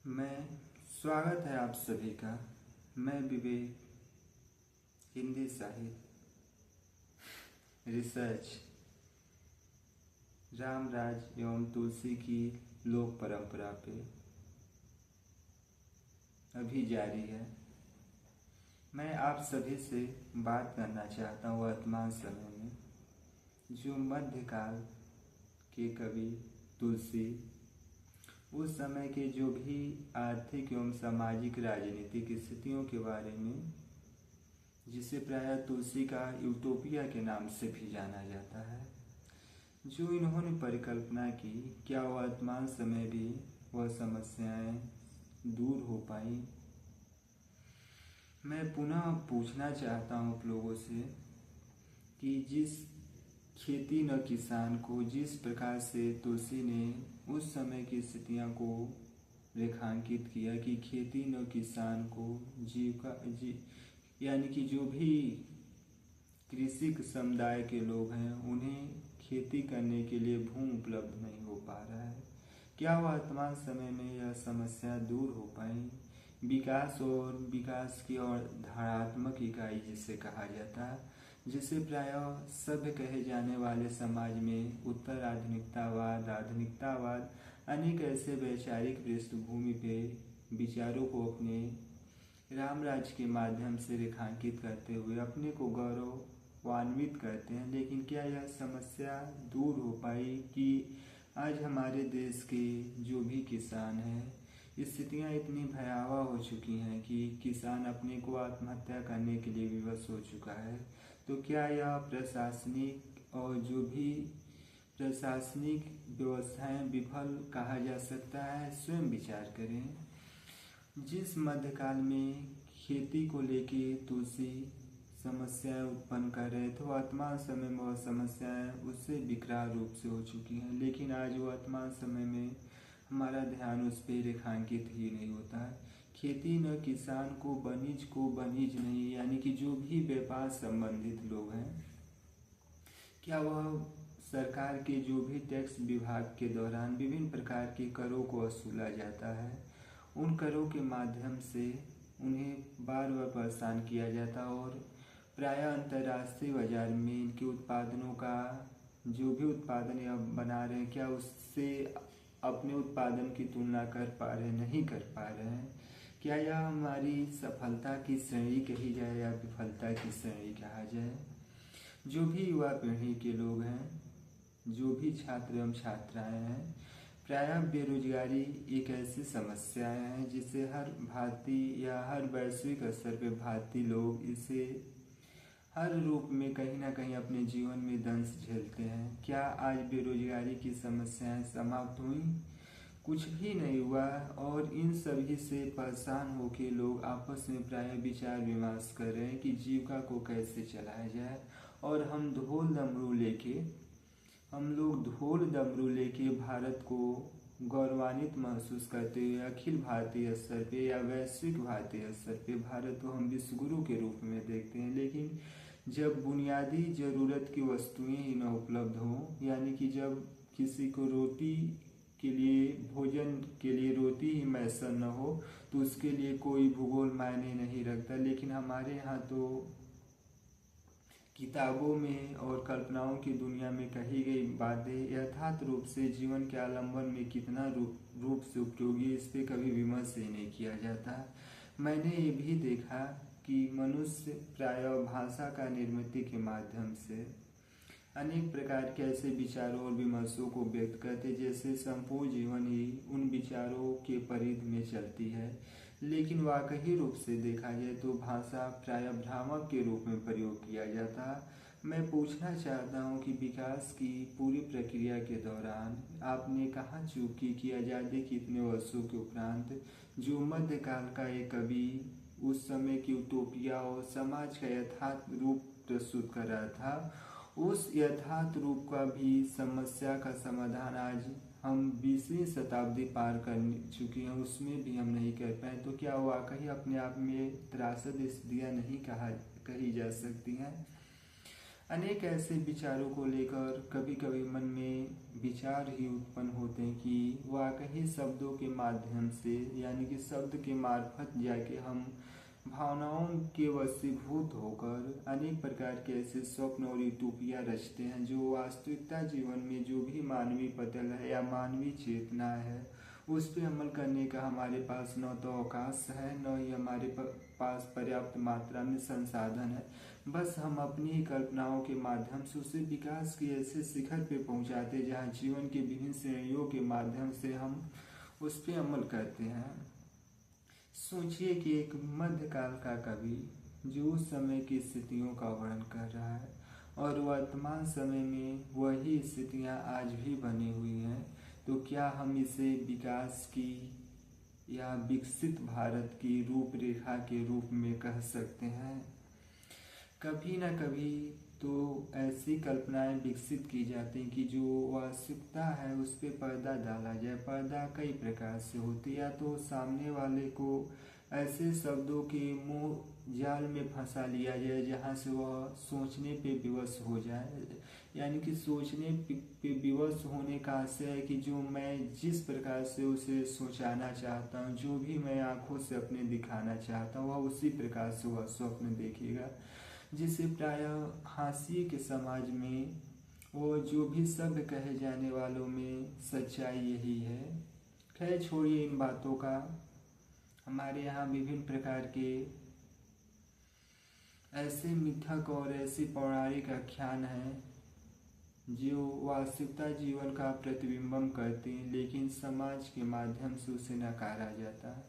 मैं स्वागत है आप सभी का। मैं विवेक हिंदी साहित्य रिसर्च रामराज एवं तुलसी की लोक परंपरा पे अभी जारी है। मैं आप सभी से बात करना चाहता हूँ वर्तमान समय में जो मध्यकाल के कवि तुलसी उस समय के जो भी आर्थिक एवं सामाजिक राजनीतिक स्थितियों के बारे में, जिसे प्रायः तुलसी का यूटोपिया के नाम से भी जाना जाता है, जो इन्होंने परिकल्पना की, क्या वर्तमान समय भी वह समस्याएं दूर हो पाई। मैं पुनः पूछना चाहता हूँ आप लोगों से कि जिस खेती न किसान को जिस प्रकार से तुलसी ने उस समय की स्थितियों को रेखांकित किया कि खेती न किसान को यानी कि जो भी कृषि समुदाय के लोग हैं उन्हें खेती करने के लिए भूमि उपलब्ध नहीं हो पा रहा है। क्या वर्तमान समय में यह समस्या दूर हो पाई। विकास की और धारात्मक इकाई जिसे कहा जाता है, जिसे प्रायः सभ्य कहे जाने वाले समाज में उत्तर आधुनिकतावाद अनेक ऐसे वैचारिक पृष्ठभूमि पे विचारों को अपने रामराज के माध्यम से रेखांकित करते हुए अपने को गौरवान्वित करते हैं। लेकिन क्या यह समस्या दूर हो पाई कि आज हमारे देश के जो भी किसान हैं, स्थितियाँ इतनी भयावह हो चुकी हैं कि किसान अपने को आत्महत्या करने के लिए विवश हो चुका है। तो क्या यह प्रशासनिक और जो भी प्रशासनिक व्यवस्थाएं विफल कहा जा सकता है। स्वयं विचार करें। जिस मध्यकाल में खेती को लेके तुलसी समस्याएं उत्पन्न कर रहे थे, वर्तमान समय में वह समस्याएं उससे विकराल रूप से हो चुकी हैं। लेकिन आज वर्तमान समय में हमारा ध्यान उस पर रेखांकित ही नहीं होता है। खेती न किसान को बनिज नहीं, यानी कि जो भी व्यापार संबंधित लोग हैं, क्या वह सरकार के जो भी टैक्स विभाग के दौरान विभिन्न प्रकार के करों को वसूला जाता है, उन करों के माध्यम से उन्हें बार बार परेशान किया जाता और प्रायः अंतर्राष्ट्रीय बाजार में इनके उत्पादनों का जो भी उत्पादन या बना रहे हैं, क्या उससे अपने उत्पादन की तुलना कर पा रहे हैं, नहीं कर पा रहे हैं। क्या यह हमारी सफलता की श्रेणी कही जाए या विफलता की श्रेणी कहा जाए। जो भी युवा पीढ़ी के लोग हैं, जो भी छात्र एवं छात्राएं हैं, प्रायः बेरोजगारी एक ऐसी समस्या है जिसे हर भारतीय या हर वैश्विक स्तर पर भारतीय लोग इसे हर रूप में कहीं ना कहीं अपने जीवन में दंश झेलते हैं। क्या आज बेरोजगारी की समस्याएं समाप्त हुई? कुछ भी नहीं हुआ और इन सभी से परेशान होकर लोग आपस में प्रायः विचार विमर्श कर रहे हैं कि जीविका को कैसे चलाया जाए। और हम ढोल डमरू लेके भारत को गौरवान्वित महसूस करते हुए अखिल भारतीय स्तर पे या वैश्विक भारतीय स्तर पे भारत को हम विश्वगुरु के रूप में देखते हैं। लेकिन जब बुनियादी ज़रूरत की वस्तुएं ही न उपलब्ध हो, यानी कि जब किसी को भोजन के लिए रोटी ही मैसर न हो, तो उसके लिए कोई भूगोल मायने नहीं रखता। लेकिन हमारे यहाँ तो किताबों में और कल्पनाओं की दुनिया में कही गई बातें यथार्थ रूप से जीवन के आलंबन में कितना रूप से उपयोगी, इस पर कभी विमर्श ही नहीं किया जाता। मैंने ये भी देखा कि मनुष्य प्रायः भाषा का निर्मित के माध्यम से अनेक प्रकार के ऐसे विचारों और विमर्शों को व्यक्त करते, जैसे संपूर्ण जीवन ही उन विचारों के परिधि में चलती है। लेकिन वाकई रूप से देखा जाए तो भाषा प्रायः भ्रामक के रूप में प्रयोग किया जाता। मैं पूछना चाहता हूँ कि विकास की पूरी प्रक्रिया के दौरान आपने कहाँ चूक की कि आज़ादी की इतने वर्षों के उपरांत जो मध्यकाल का एक कवि उस समय की यूटोपिया और समाज का यथार्थ रूप प्रस्तुत कर रहा था, उस यथार्थ रूप का भी समस्या का समाधान आज हम 20वीं शताब्दी पार कर चुके हैं, उसमें भी हम नहीं कर पाए। तो क्या वाकई अपने आप में त्रासद स्थितियाँ नहीं कही जा सकती हैं। अनेक ऐसे विचारों को लेकर कभी कभी मन में विचार ही उत्पन्न होते हैं कि वाकई शब्दों के माध्यम से यानी कि शब्द के मार्फत जाके हम भावनाओं के वशीभूत होकर अनेक प्रकार के ऐसे स्वप्न और यूटोपिया रचते हैं जो वास्तविकता जीवन में जो भी मानवीय पतन है या मानवीय चेतना है उस पर अमल करने का हमारे पास न तो अवकाश है न ही हमारे पास पर्याप्त मात्रा में संसाधन है। बस हम अपनी ही कल्पनाओं के माध्यम से उसे विकास के ऐसे शिखर पे पहुंचाते जहां जीवन के विभिन्न श्रेणियों के माध्यम से हम उस पर अमल करते हैं। सोचिए कि एक मध्यकाल का कवि जो उस समय की स्थितियों का वर्णन कर रहा है और वर्तमान समय में वही स्थितियां आज भी बनी हुई हैं, तो क्या हम इसे विकास की या विकसित भारत की रूपरेखा के रूप में कह सकते हैं? कभी न कभी तो ऐसी कल्पनाएं विकसित की जाती हैं कि जो वास्तविकता है उस पर पर्दा डाला जाए। पर्दा कई प्रकार से होती है, या तो सामने वाले को ऐसे शब्दों के मुंह जाल में फंसा लिया जाए जहां से वह सोचने पे विवश हो जाए, यानी कि सोचने पे विवश होने का आशय है कि जो मैं जिस प्रकार से उसे सोचाना चाहता हूँ, जो भी मैं आंखों से अपने दिखाना चाहता हूँ, वह उसी प्रकार से वह स्वप्न देखेगा, जिसे प्रायः हाशिए के समाज में वो जो भी सभ्य कहे जाने वालों में सच्चाई यही है। खैर छोड़िए इन बातों का। हमारे यहाँ विभिन्न प्रकार के ऐसे मिथक और ऐसे पौराणिक आख्यान हैं जो वास्तविकता जीवन का प्रतिबिंबन करते हैं, लेकिन समाज के माध्यम से उसे नकारा जाता है।